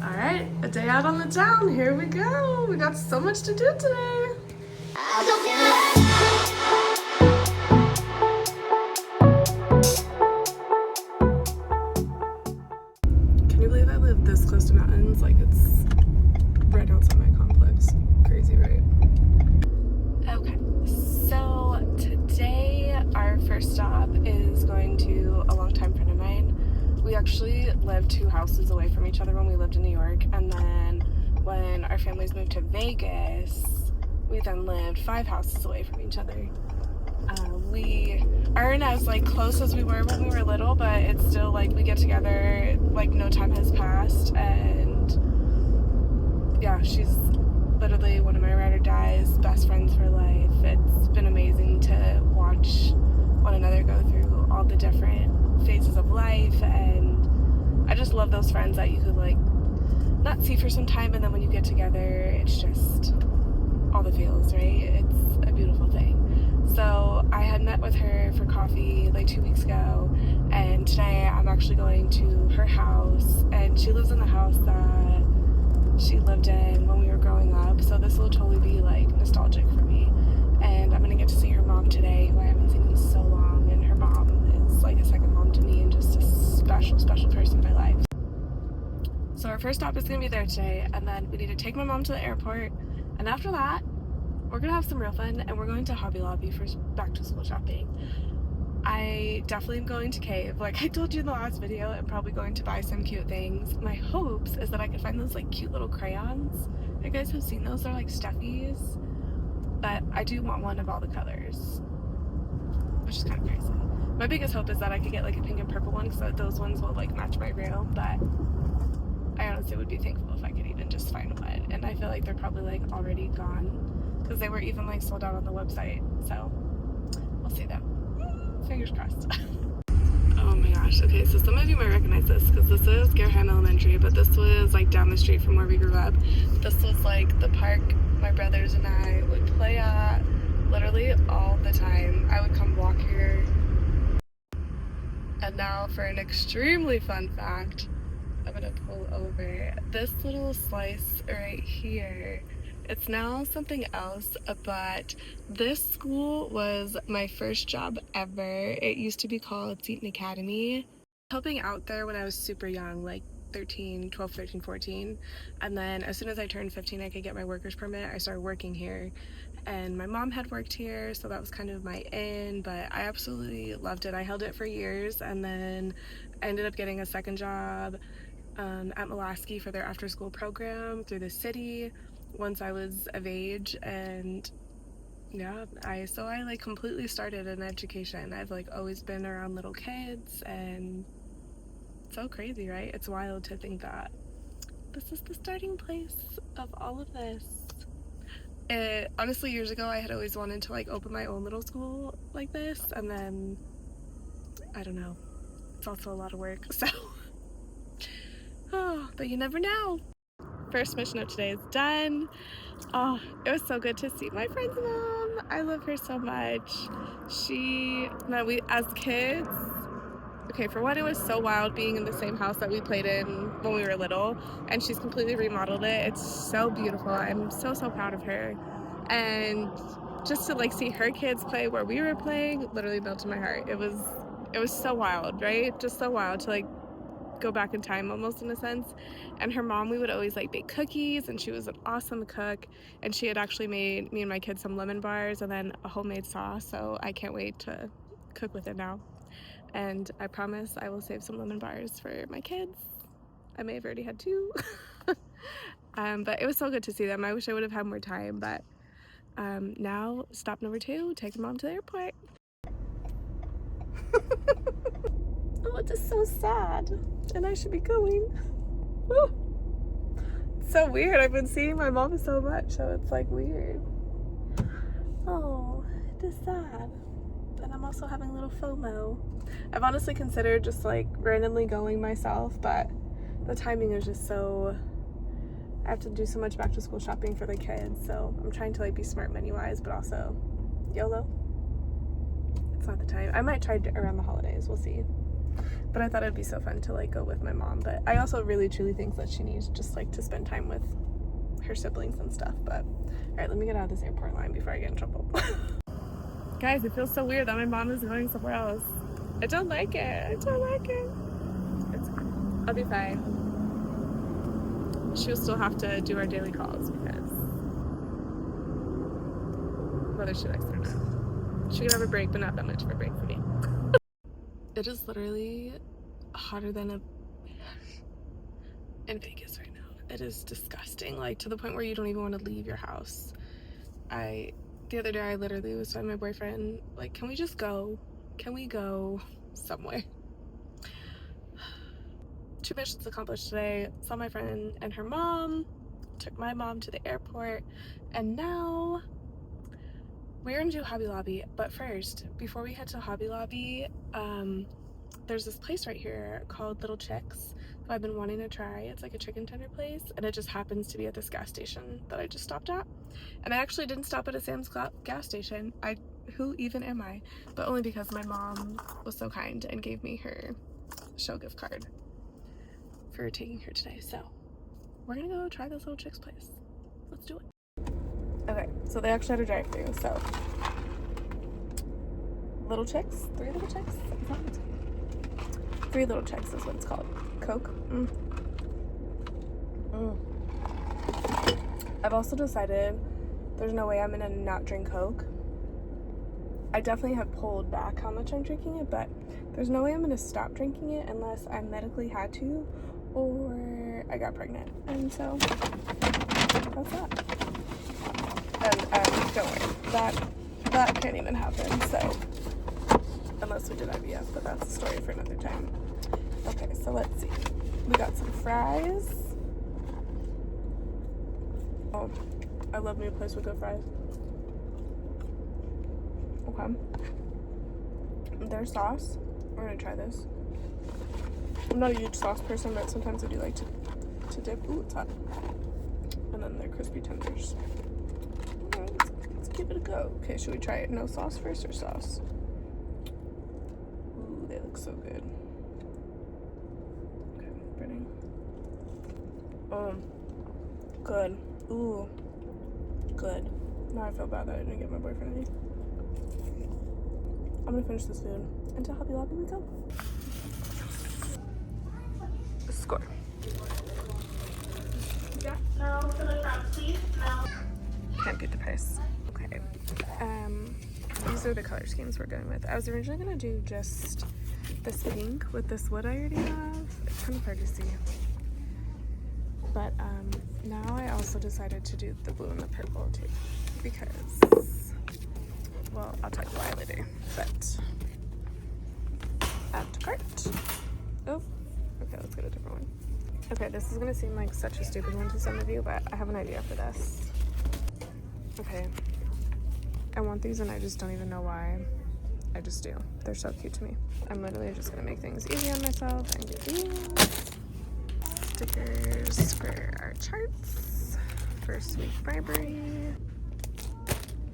Alright, a day out on the town. Here we go. We got so much to do today. Can you believe I live this close to mountains? Like, it's right outside my complex. Crazy, right? Okay, so today our first stop is going to a longtime friend of mine. We actually lived 2 houses away from each other when we lived in New York, and then when our families moved to Vegas, we then lived 5 houses away from each other. We aren't as like close as we were when we were little, but it's still like we get together like no time has passed, and yeah, she's literally one of my ride or dies, best friends for life. It's been amazing to watch one another go through all the different phases of life, and I just love those friends that you could like not see for some time, and then when you get together, it's just all the feels, right? It's a beautiful thing. So I had met with her for coffee like 2 weeks ago, and today I'm actually going to her house, and she lives in the house that she lived in when we were growing up, so this will totally be like nostalgic for me. And I'm gonna get to see her mom today, who I haven't seen in so long, and her mom is like a second mom to me and just a special person in my life. So our first stop is gonna be there today, and then we need to take my mom to the airport, and after that we're gonna have some real fun, and we're going to Hobby Lobby for back to school shopping. I definitely am going to Cave, like I told you in the last video. I'm probably going to buy some cute things. My hopes is that I could find those like cute little crayons. You guys have seen those? They're like stuffies, but I do want one of all the colors, which is kind of crazy. My biggest hope is that I could get like a pink and purple one, because those ones will like match my room, but I honestly would be thankful if I could even just find one, and I feel like they're probably like already gone, because they were even like sold out on the website, so we'll see though. Fingers crossed. Oh my gosh, okay, so some of you might recognize this because this is Gerheim Elementary, but this was like down the street from where we grew up. This was like the park my brothers and I would play at literally all the time. I would come walk here. And now for an extremely fun fact, I'm gonna pull over. This little slice right here, it's now something else, but this school was my first job ever. It used to be called Seton Academy. Helping out there when I was super young, like 12, 13, 14. And then as soon as I turned 15, I could get my worker's permit. I started working here, and my mom had worked here, so that was kind of my in, but I absolutely loved it. I held it for years, and then I ended up getting a second job at Mulaski for their after school program through the city once I was of age. And yeah, I like completely started an education. I've like always been around little kids, and it's so crazy, right? It's wild to think that this is the starting place of all of this. Honestly, years ago I had always wanted to like open my own little school like this, and then I don't know, it's also a lot of work, so oh, but you never know. First mission of today is done. Oh, it was so good to see my friend's mom. I love her so much. We as kids, okay, for one, it was so wild being in the same house that we played in when we were little, and she's completely remodeled it. It's so beautiful. I'm so proud of her. And just to like see her kids play where we were playing literally melted my heart. It was so wild, right? Just so wild to like go back in time almost, in a sense. And her mom, we would always like bake cookies, and she was an awesome cook, and she had actually made me and my kids some lemon bars and then a homemade sauce, so I can't wait to cook with it now. And I promise I will save some lemon bars for my kids. I may have already had 2. But it was so good to see them. I wish I would have had more time, but now stop number 2, take mom to the airport. Oh, it's just so sad, and I should be going. Woo. It's so weird. I've been seeing my mom so much, so it's like weird. Oh, it is sad. And I'm also having a little FOMO. I've honestly considered just like randomly going myself, but the timing is just so, I have to do so much back to school shopping for the kids, so I'm trying to like be smart money wise, but also YOLO. It's not the time. I might try around the holidays, we'll see. But I thought it'd be so fun to like go with my mom. But I also really truly think that she needs just like to spend time with her siblings and stuff. But all right, let me get out of this airport line before I get in trouble. Guys, it feels so weird that my mom is going somewhere else. I don't like it. I don't like it. It's fine. I'll be fine. She'll still have to do our daily calls because whether she likes it or not. She can have a break, but not that much of a break for me. It is literally hotter than in Vegas right now. It is disgusting, like to the point where you don't even want to leave your house. The other day I literally was telling my boyfriend, like, can we just go? Can we go somewhere? 2 missions accomplished today. Saw my friend and her mom, took my mom to the airport, and now we're gonna do Hobby Lobby. But first, before we head to Hobby Lobby, there's this place right here called Little Chicks that I've been wanting to try. It's like a chicken tender place, and it just happens to be at this gas station that I just stopped at. And I actually didn't stop at a Sam's gas station. Who even am I? But only because my mom was so kind and gave me her show gift card for taking her today. So we're gonna go try this Little Chicks place. Let's do it. Okay, so they actually had a drive-thru. So Little Chicks, 3 Little Chicks. 3 Little Chicks is what it's called. Coke. I've also decided there's no way I'm gonna not drink Coke. I definitely have pulled back how much I'm drinking it, but there's no way I'm gonna stop drinking it unless I medically had to or I got pregnant. And so that's that. And don't worry, that can't even happen. So unless we did IVF, but that's a story for another time. Okay, so let's see. We got some fries. Oh, I love me a place with good fries. Okay. Their sauce. We're gonna try this. I'm not a huge sauce person, but sometimes I do like to dip. Ooh, it's hot. And then their crispy tenders. All right, let's give it a go. Okay, should we try it? No sauce first or sauce? Ooh, they look so good. Okay, ready? Good. Ooh, good. Now I feel bad that I didn't get my boyfriend any. I'm gonna finish this food. Into Hobby Lobby we go. Score. No, to the front, please. No. Can't beat the price. Okay. These are the color schemes we're going with. I was originally gonna do just this pink with this wood I already have. It's kind of hard to see. But now I also decided to do the blue and the purple too, because, well, I'll tell you why later, but add to cart. Oh, okay, let's get a different one. Okay, this is gonna seem like such a stupid one to some of you, but I have an idea for this. Okay, I want these and I just don't even know why. I just do. They're so cute to me. I'm literally just gonna make things easy on myself and get these stickers for our charts for Sweet Bribery.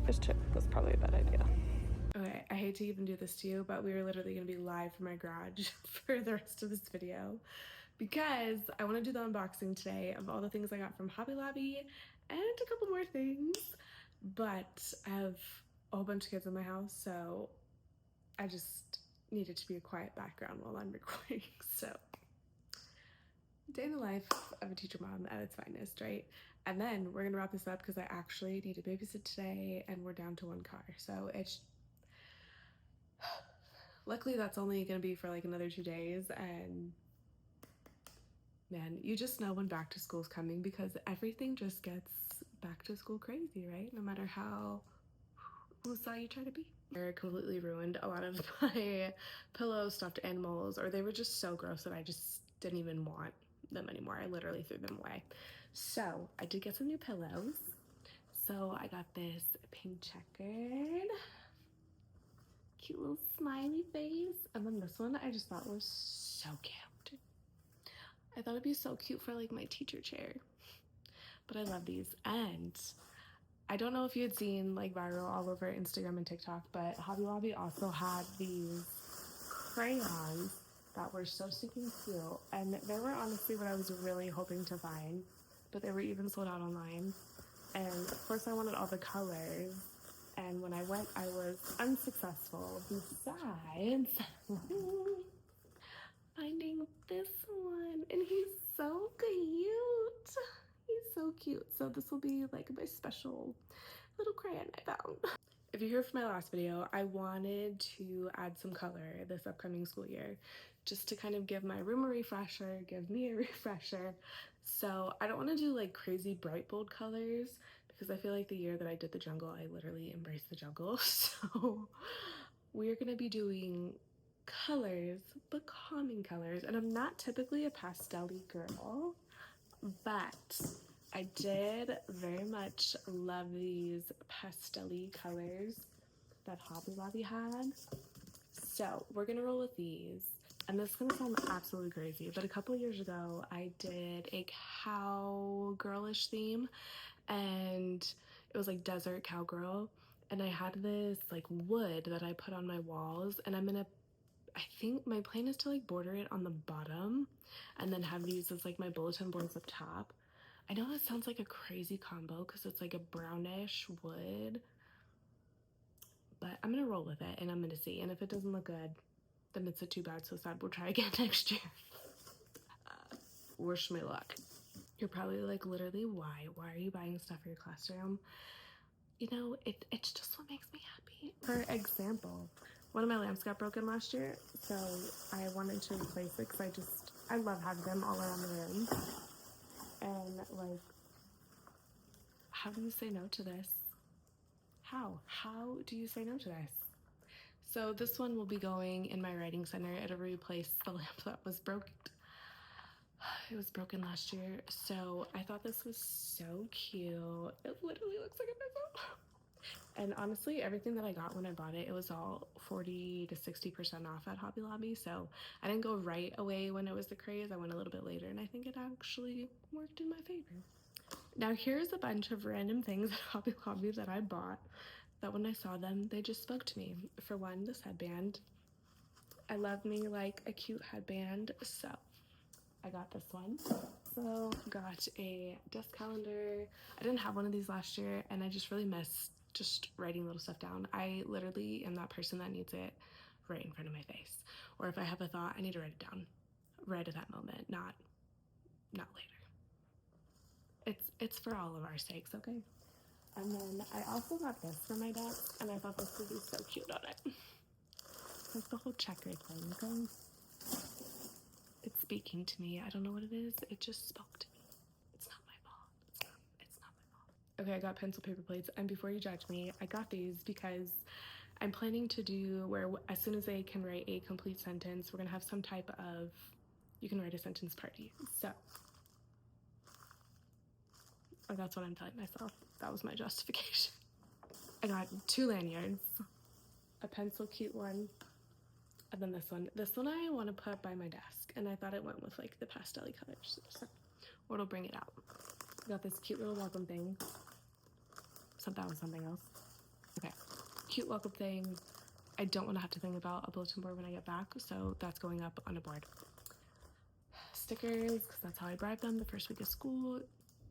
This chip was probably a bad idea. Okay, I hate to even do this to you, but we are literally gonna be live from my garage for the rest of this video because I want to do the unboxing today of all the things I got from Hobby Lobby and a couple more things, but I have a whole bunch of kids in my house, so I just needed to be a quiet background while I'm recording. So day in the life of a teacher mom at its finest, right? And then we're gonna wrap this up because I actually need to babysit today and we're down to 1 car. So it's luckily that's only gonna be for like another 2 days, and man, you just know when back to school's coming because everything just gets back to school crazy, right? No matter how woosah you try to be. They're completely ruined a lot of my pillows, stuffed animals, or they were just so gross that I just didn't even want them anymore. I literally threw them away. So I did get some new pillows. So I got this pink checkered, cute little smiley face. And then this one I just thought was so cute. I thought it'd be so cute for like my teacher chair. But I love these. And I don't know if you had seen like viral all over Instagram and TikTok, but Hobby Lobby also had these crayons that were so stinking cute. And they were honestly what I was really hoping to find, but they were even sold out online. And of course I wanted all the colors. And when I went, I was unsuccessful. Besides finding this one. And he's so cute. He's so cute. So this will be like my special little crayon I found. If you heard from my last video, I wanted to add some color this upcoming school year just to kind of give my room a refresher, give me a refresher. So I don't want to do like crazy bright bold colors because I feel like the year that I did the jungle, I literally embraced the jungle. So we're going to be doing colors, but calming colors. And I'm not typically a pastel-y girl, but I did very much love these pastel-y colors that Hobby Lobby had. So we're gonna roll with these. And this is gonna sound absolutely crazy, but a couple years ago I did a cowgirlish theme, and it was like desert cowgirl. And I had this like wood that I put on my walls, and I think my plan is to like border it on the bottom and then have these as like my bulletin boards up top. I know that sounds like a crazy combo because it's like a brownish wood, but I'm gonna roll with it and I'm gonna see. And if it doesn't look good, then it's a too bad, so sad. We'll try again next year. Wish me luck. You're probably like, literally, why? Why are you buying stuff for your classroom? You know, it's just what makes me happy. For example, one of my lamps got broken last year, so I wanted to replace it because I love having them all around the room. And like, how do you say no to this? How do you say no to this? So this one will be going in my writing center. It'll replace the lamp that was broken. It was broken last year, so I thought this was so cute. It literally looks like a pencil. And honestly, everything that I got when I bought it, it was all 40 to 60% off at Hobby Lobby. So I didn't go right away when it was the craze. I went a little bit later, and I think it actually worked in my favor. Now here's a bunch of random things at Hobby Lobby that I bought that when I saw them, they just spoke to me. For one, this headband. I love me like a cute headband, so I got this one. So got a desk calendar. I didn't have one of these last year, and I just really miss just writing little stuff down. I literally am that person that needs it right in front of my face. Or if I have a thought, I need to write it down right at that moment, not later. It's for all of our sakes, okay? And then I also got this for my desk, and I thought this would be so cute on it. Like the whole checker thing, okay? It's speaking to me. I don't know what it is. It just spoke to me. It's not my fault. It's not my fault. Okay, I got pencil paper plates, and before you judge me, I got these because I'm planning to do where as soon as they can write a complete sentence, we're gonna have some type of you can write a sentence party. So that's what I'm telling myself. That was my justification. I got 2 lanyards, a pencil cute one, and then this one. This one I want to put by my desk, and I thought it went with like the pastel-y colors, or it'll bring it out. I got this cute little welcome thing. That was something else. Okay, cute welcome thing. I don't want to have to think about a bulletin board when I get back, so that's going up on a board. Stickers, because that's how I bribe them the first week of school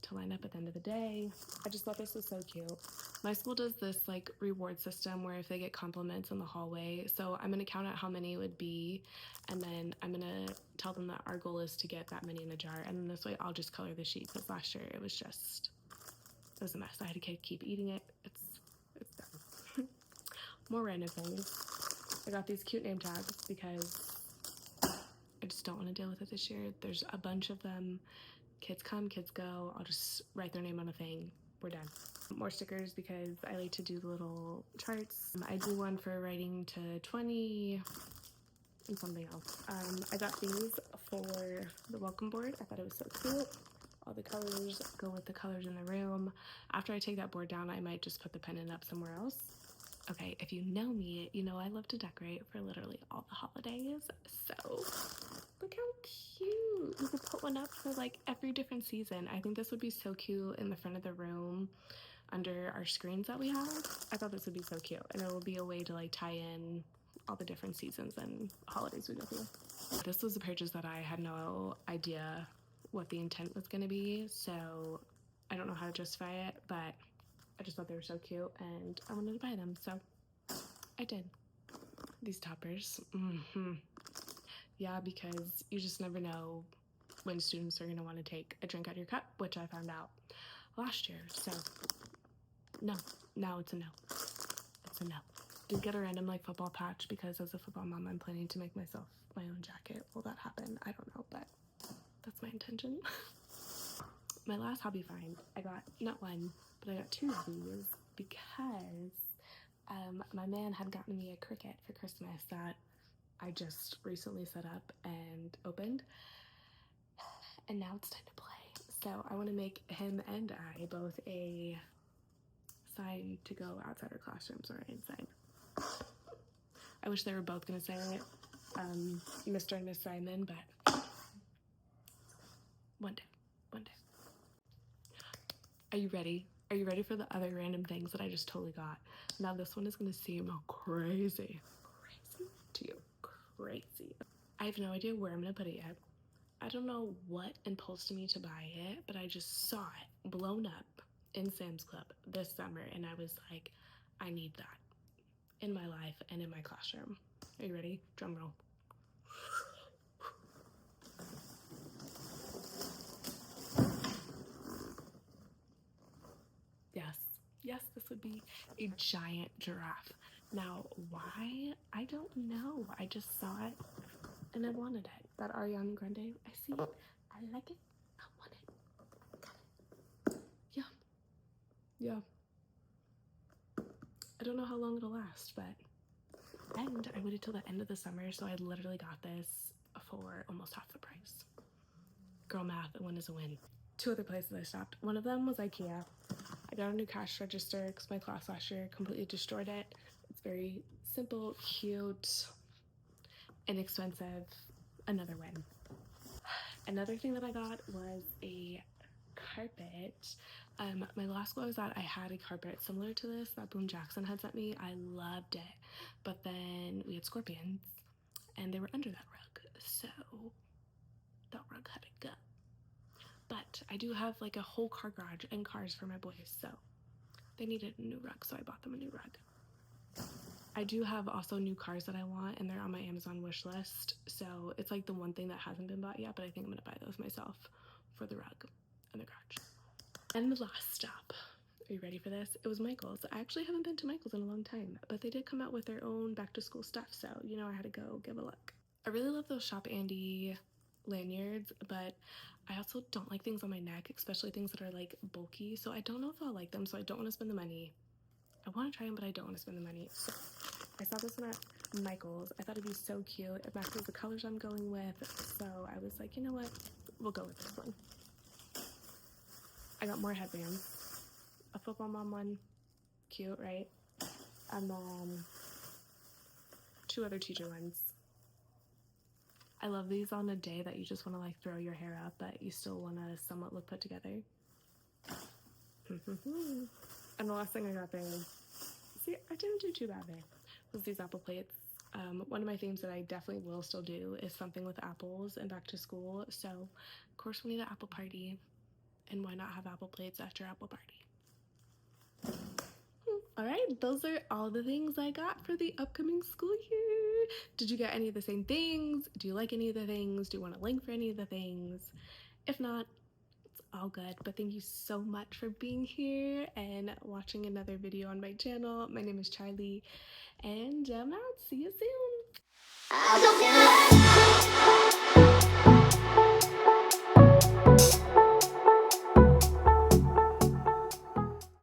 to line up at the end of the day. I just thought this was so cute. My school does this like reward system where if they get compliments in the hallway, so I'm gonna count out how many it would be, and then I'm gonna tell them that our goal is to get that many in a jar, and then this way I'll just color the sheet, because last year it was a mess. I had to keep eating it. It's done. More random things. I got these cute name tags because I just don't want to deal with it this year. There's a bunch of them. Kids come, kids go. I'll just write their name on a thing. We're done. More stickers because I like to do the little charts. I do one for writing to 20 and something else. I got these for the welcome board. I thought it was so cute. All the colors go with the colors in the room. After I take that board down, I might just put the pennant up somewhere else. Okay, if you know me, you know I love to decorate for literally all the holidays. So look how cute. You could put one up for like every different season. I think this would be so cute in the front of the room under our screens that we have. I thought this would be so cute, and it will be a way to like tie in all the different seasons and holidays we go through. This was a purchase that I had no idea what the intent was going to be, so I don't know how to justify it, but I just thought they were so cute and I wanted to buy them, so I did. These toppers, yeah, because you just never know when students are going to want to take a drink out of your cup, which I found out last year, so no, now it's a no. It's a no. Did get a random like football patch because as a football mom I'm planning to make myself my own jacket. Will that happen? I don't know, but that's my intention. My last hobby find, I got not one, but I got two of these because my man had gotten me a Cricut for Christmas that I just recently set up and opened, and now it's time to play. So I want to make him and I both a sign to go outside our classrooms or inside. I wish they were both going to say it, Mr. and Miss Simon, but one day. Are you ready? Are you ready for the other random things that I just totally got? Now this one is going to seem crazy to you. Crazy. I have no idea where I'm going to put it yet. I don't know what impulsed me to buy it, but I just saw it blown up in Sam's Club this summer, and I was like, I need that in my life and in my classroom. Are you ready? Drum roll. Yes, this would be a giant giraffe. Now, why? I don't know. I just saw it and I wanted it. That Ariana Grande, I see it. I like it. I want it. Got it. Yeah. I don't know how long it'll last, but and I waited till the end of the summer, so I literally got this for almost half the price. Girl math, a win is a win. Two other places I stopped. One of them was IKEA. I got a new cash register because my class last year completely destroyed it. It's very simple, cute, inexpensive. Another win. Another thing that I got was a carpet. My last school I was at, I had a carpet similar to this that Boone Jackson had sent me. I loved it, but then we had scorpions and they were under that rug, so that rug had to go. But I do have like a whole car garage and cars for my boys, so they needed a new rug, so I bought them a new rug. I do have also new cars that I want, and they're on my Amazon wish list, so it's like the one thing that hasn't been bought yet, but I think I'm gonna buy those myself for the rug and the garage. And the last stop, are you ready for this? It was Michael's. I actually haven't been to Michael's in a long time, but they did come out with their own back to school stuff, so you know I had to go give a look. I really love those Shop Andy lanyards, but I also don't like things on my neck, especially things that are like bulky, so I don't know if I'll like them, so I don't want to spend the money. I want to try them, but I don't want to spend the money. So I saw this one at Michael's. I thought it'd be so cute. It matches the colors I'm going with, so I was like, you know what, we'll go with this one. I got more headbands. A football mom one, cute, right? And then two other teacher ones. I love these on a day that you just want to like throw your hair up, but you still want to somewhat look put together. And the last thing I got there, see, I didn't do too bad there, was these apple plates. One of my themes that I definitely will still do is something with apples and back to school. So, of course, we need an apple party. And why not have apple plates at your apple party? All right, those are all the things I got for the upcoming school year. Did you get any of the same things? Do you like any of the things? Do you want a link for any of the things? If not, it's all good, but thank you so much for being here and watching another video on my channel. My name is Charlie, and I'm out. See you soon.